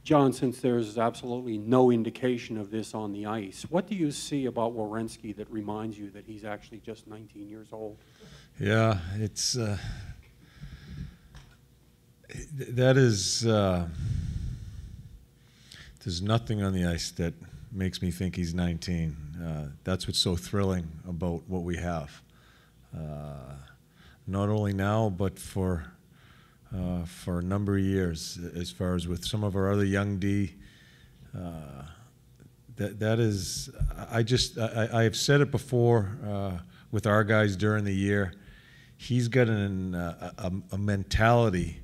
John, since there's absolutely no indication of this on the ice, what do you see about Werenski that reminds you that he's actually just 19 years old? Yeah, it's that is there's nothing on the ice that makes me think he's 19. That's what's so thrilling about what we have. Not only now, but for a number of years, as far as with some of our other young D. That is, I have said it before with our guys during the year. He's got a mentality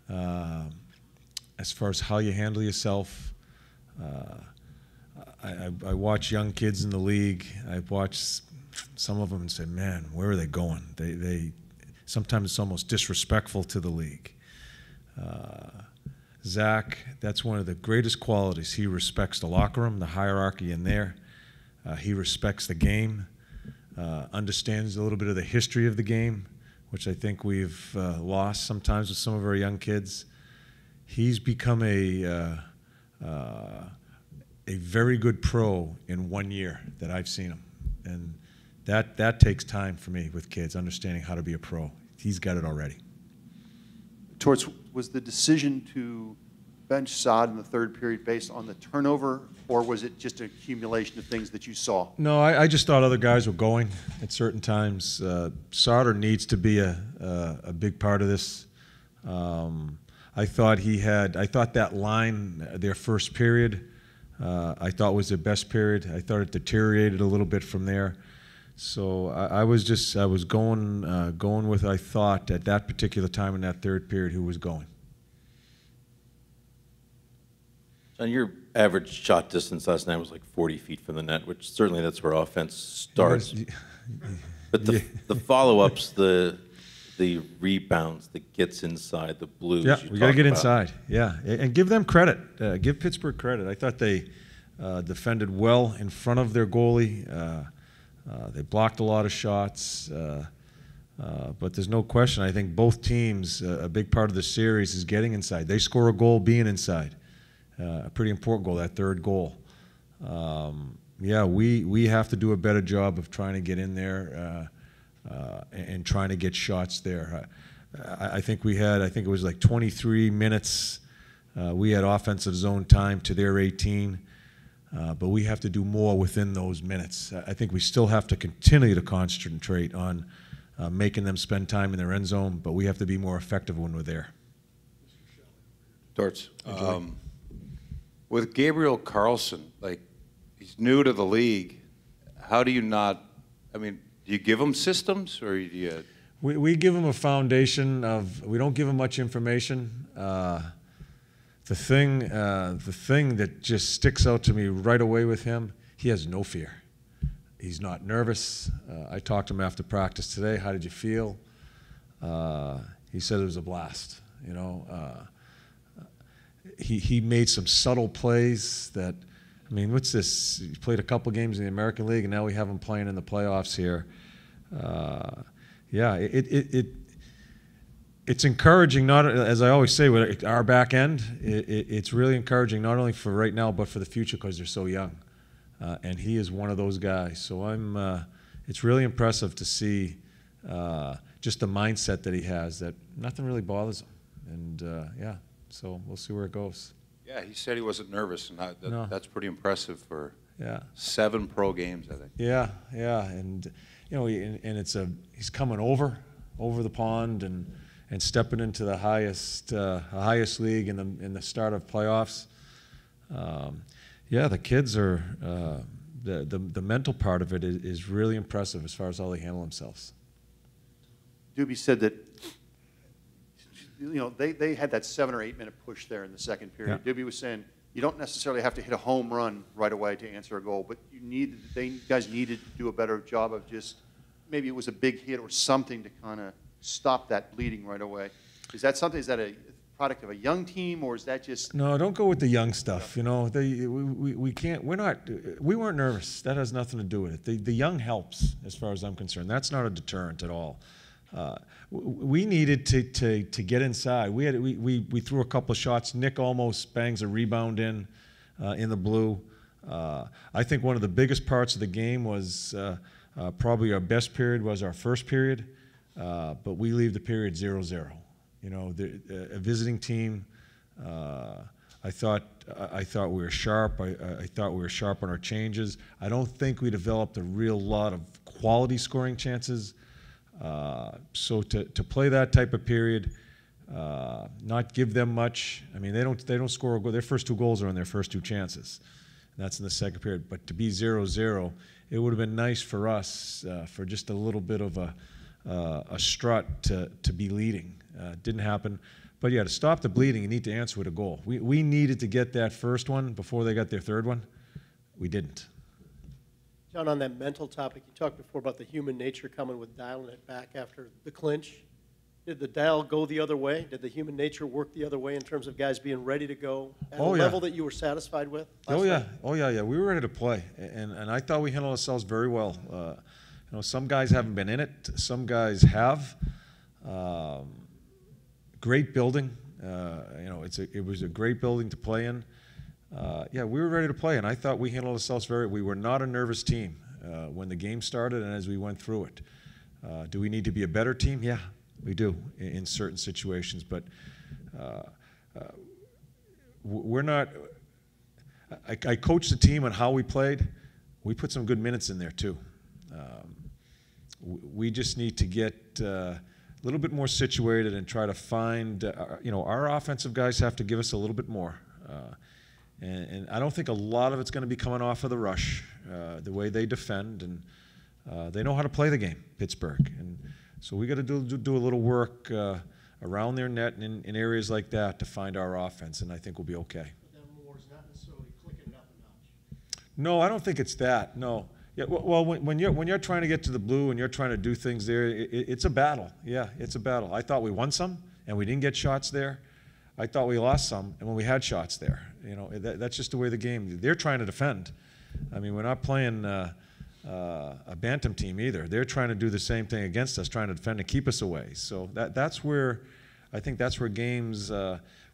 as far as how you handle yourself. I watch young kids in the league. I've watched some of them and said, man, where are they going? They sometimes it's almost disrespectful to the league. Zach, that's one of the greatest qualities. He respects the locker room, the hierarchy in there. He respects the game, understands a little bit of the history of the game, which I think we've lost sometimes with some of our young kids. He's become a very good pro in 1 year that I've seen him. And that takes time for me with kids, understanding how to be a pro. He's got it already. Torts, was the decision to bench Sod in the third period based on the turnover, or was it just an accumulation of things that you saw? No, I just thought other guys were going at certain times. Soder needs to be a big part of this. I thought that line, their first period, I thought was their best period. I thought it deteriorated a little bit from there. So I was going with, I thought at that particular time in that third period, who was going. John, your average shot distance last night was like 40 feet from the net, which certainly that's where offense starts. But the follow-ups, the rebounds, the gets inside, the blues. Yeah, we got to get inside. Yeah, and give them credit. Give Pittsburgh credit. I thought they defended well in front of their goalie. They blocked a lot of shots. But there's no question. I think both teams, a big part of the series is getting inside. They score a goal being inside. A pretty important goal, that third goal. Yeah, we have to do a better job of trying to get in there and trying to get shots there. I think it was like 23 minutes. We had offensive zone time to their 18. But we have to do more within those minutes. I think we still have to continue to concentrate on making them spend time in their end zone, but we have to be more effective when we're there. Torts, with Gabriel Carlson, like, he's new to the league. How do you not, I mean, do you give him systems, or do you? We give him a foundation of, we don't give him much information. The thing that just sticks out to me right away with him, he has no fear. He's not nervous. I talked to him after practice today. How did you feel? He said it was a blast. You know, he made some subtle plays that, I mean, what's this? He played a couple games in the American League, and now we have him playing in the playoffs here. Yeah, it's encouraging, not, as I always say, with our back end, it's really encouraging not only for right now but for the future because they're so young. And he is one of those guys. So it's really impressive to see just the mindset that he has, that nothing really bothers him. And yeah, so we'll see where it goes. Yeah, he said he wasn't nervous, and No. that's pretty impressive for Yeah. 7 pro games, I think. Yeah, yeah, and you know, he's coming over the pond and stepping into the highest league in the start of playoffs. Yeah, the kids are the mental part of it is really impressive as far as how they handle themselves. Doobie said that, you know, they had that 7 or 8 minute push there in the second period. Yeah. Doobie was saying you don't necessarily have to hit a home run right away to answer a goal, but you guys needed to do a better job of just, maybe it was a big hit or something to kind of stop that bleeding right away. Is that something? Is that a product of a young team, or is that just? No, don't go with the young stuff. You know, we can't. We weren't nervous. That has nothing to do with it. The young helps, as far as I'm concerned. That's not a deterrent at all. We needed to get inside. We threw a couple of shots. Nick almost bangs a rebound in the blue. I think one of the biggest parts of the game was probably our best period was our first period, but we leave the period 0-0. You know, a visiting team. I thought we were sharp. I thought we were sharp on our changes. I don't think we developed a real lot of quality scoring chances. So to play that type of period, not give them much. I mean, they don't score a goal. Their first 2 goals are on their first 2 chances. And that's in the second period. But to be 0-0, it would have been nice for us for just a little bit of a strut to be leading. Didn't happen. But yeah, to stop the bleeding, you need to answer with a goal. We needed to get that first one before they got their third one. We didn't. John, on that mental topic, you talked before about the human nature coming with dialing it back after the clinch. Did the dial go the other way? Did the human nature work the other way in terms of guys being ready to go at a level that you were satisfied with? Oh yeah. We were ready to play, and I thought we handled ourselves very well. You know, some guys haven't been in it. Some guys have. Great building. You know, it was a great building to play in. Yeah, we were ready to play, and I thought we handled ourselves we were not a nervous team when the game started and as we went through it. Do we need to be a better team? Yeah, we do in certain situations, but we're not. I coached the team on how we played. We put some good minutes in there too. We just need to get a little bit more situated and try to find. You know, our offensive guys have to give us a little bit more. And I don't think a lot of it's going to be coming off of the rush, the way they defend, and they know how to play the game, Pittsburgh. And so we got to do a little work around their net and in areas like that to find our offense, and I think we'll be okay. But that more is not necessarily clicking it up a notch. No, I don't think it's that. No. Yeah, well, when you're trying to get to the blue and you're trying to do things there, it's a battle. Yeah, it's a battle. I thought we won some, and we didn't get shots there. I thought we lost some, and when we had shots there, you know, that's just the way the game. They're trying to defend. I mean, we're not playing a bantam team either. They're trying to do the same thing against us, trying to defend and keep us away. So that's where I think that's where games,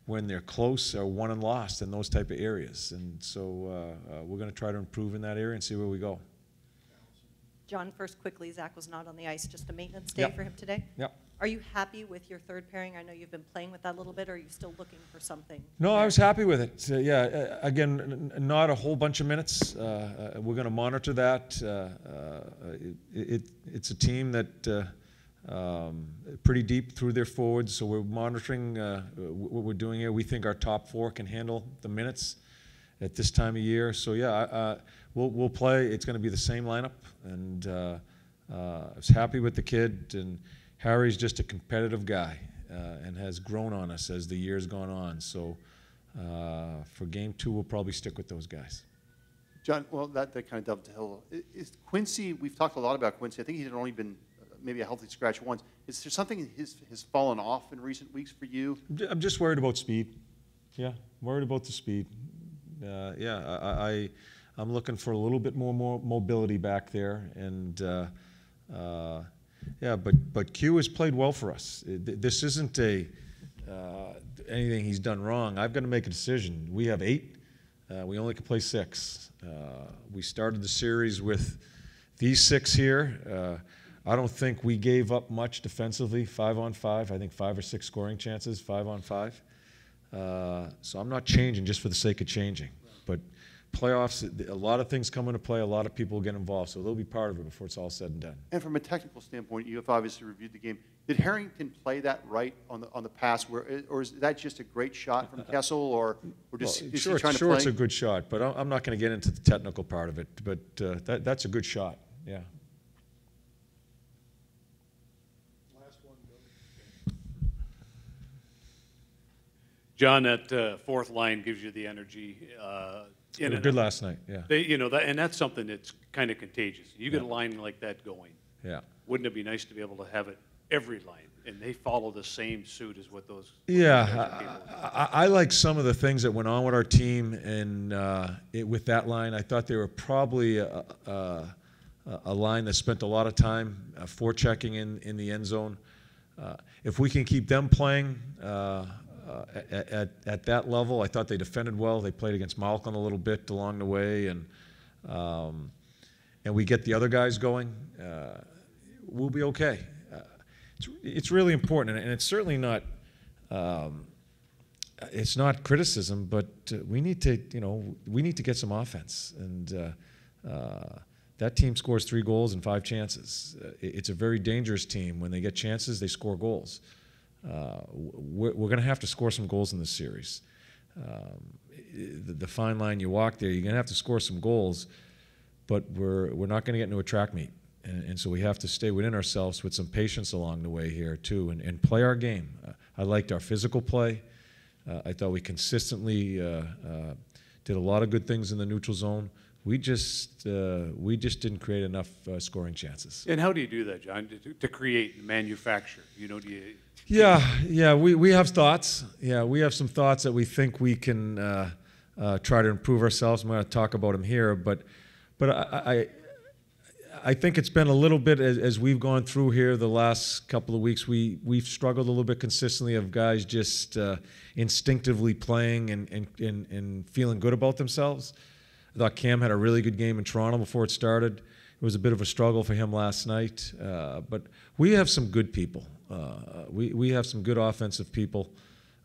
when they're close, are won and lost in those type of areas. And so we're going to try to improve in that area and see where we go. John, first quickly, Zach was not on the ice, just a maintenance day for him today. Yep. Are you happy with your third pairing? I know you've been playing with that a little bit. Or are you still looking for something? No, I was happy with it. Yeah, again, not a whole bunch of minutes. We're going to monitor that. It's a team that pretty deep through their forwards, so we're monitoring what we're doing here. We think our top 4 can handle the minutes at this time of year. So yeah, we'll play. It's going to be the same lineup, and I was happy with the kid. And Harry's just a competitive guy and has grown on us as the year's gone on. So for Game 2, we'll probably stick with those guys. John, well, that kind of dovetails. Is Quincy, we've talked a lot about Quincy. I think he's only been maybe a healthy scratch once. Is there something has fallen off in recent weeks for you? I'm just worried about speed. Yeah, worried about the speed. Yeah, I'm looking for a little bit more mobility back there, and yeah, but Q has played well for us. This isn't anything he's done wrong. I've got to make a decision. We have 8. We only can play 6. We started the series with these 6 here. I don't think we gave up much defensively, 5-on-5. I think 5 or 6 scoring chances, 5-on-5. So I'm not changing just for the sake of changing. But playoffs, a lot of things come into play. A lot of people get involved, so they'll be part of it before it's all said and done. And from a technical standpoint, you have obviously reviewed the game. Did Harrington play that right on the pass, or is that just a great shot from Kessel, or just is he trying to play? Sure, it's a good shot, but I'm not going to get into the technical part of it. But that's a good shot. Yeah. John, that fourth line gives you the energy. They were good last night, yeah. And that's something that's kind of contagious. You get a line like that going. Yeah. Wouldn't it be nice to be able to have it every line, and they follow the same suit as what those? Yeah, I like some of the things that went on with our team, and with that line, I thought they were probably a line that spent a lot of time forechecking in the end zone. If we can keep them playing at that level, I thought they defended well. They played against Malcolm a little bit along the way, and we get the other guys going, we'll be okay. It's really important, and it's certainly not. It's not criticism, but we need to, we need to get some offense. And that team scores 3 goals and 5 chances. It's a very dangerous team. When they get chances, they score goals. We're going to have to score some goals in this series. The fine line you walk there, you're going to have to score some goals, but we're not going to get into a track meet. And so we have to stay within ourselves with some patience along the way here, too, and play our game. I liked our physical play. I thought we consistently did a lot of good things in the neutral zone. We just didn't create enough scoring chances. And how do you do that, John, to create and manufacture? Do you? Yeah, we have thoughts. Yeah, we have some thoughts that we think we can try to improve ourselves. I'm going to talk about them here, but I think it's been a little bit, as we've gone through here the last couple of weeks, we've struggled a little bit consistently of guys just instinctively playing and feeling good about themselves. I thought Cam had a really good game in Toronto before it started. It was a bit of a struggle for him last night, but we have some good people. We have some good offensive people.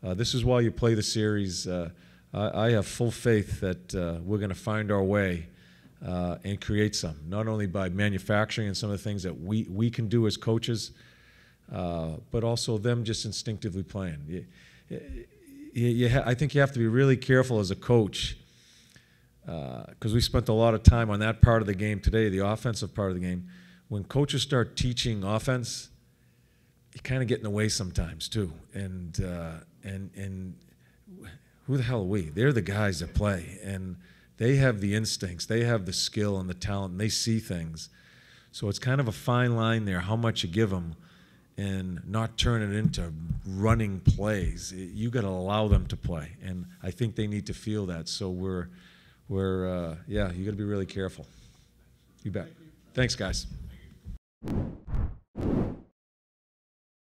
This is why you play the series. I have full faith that we're going to find our way and create some, not only by manufacturing and some of the things that we can do as coaches, but also them just instinctively playing. I think you have to be really careful as a coach, because we spent a lot of time on that part of the game today, the offensive part of the game. When coaches start teaching offense, you kind of get in the way sometimes too. And who the hell are we? They're the guys that play, and they have the instincts, they have the skill and the talent, and they see things. So it's kind of a fine line there, how much you give them, and not turn it into running plays. You got to allow them to play, and I think they need to feel that. So you got to be really careful. You bet. Thanks, guys.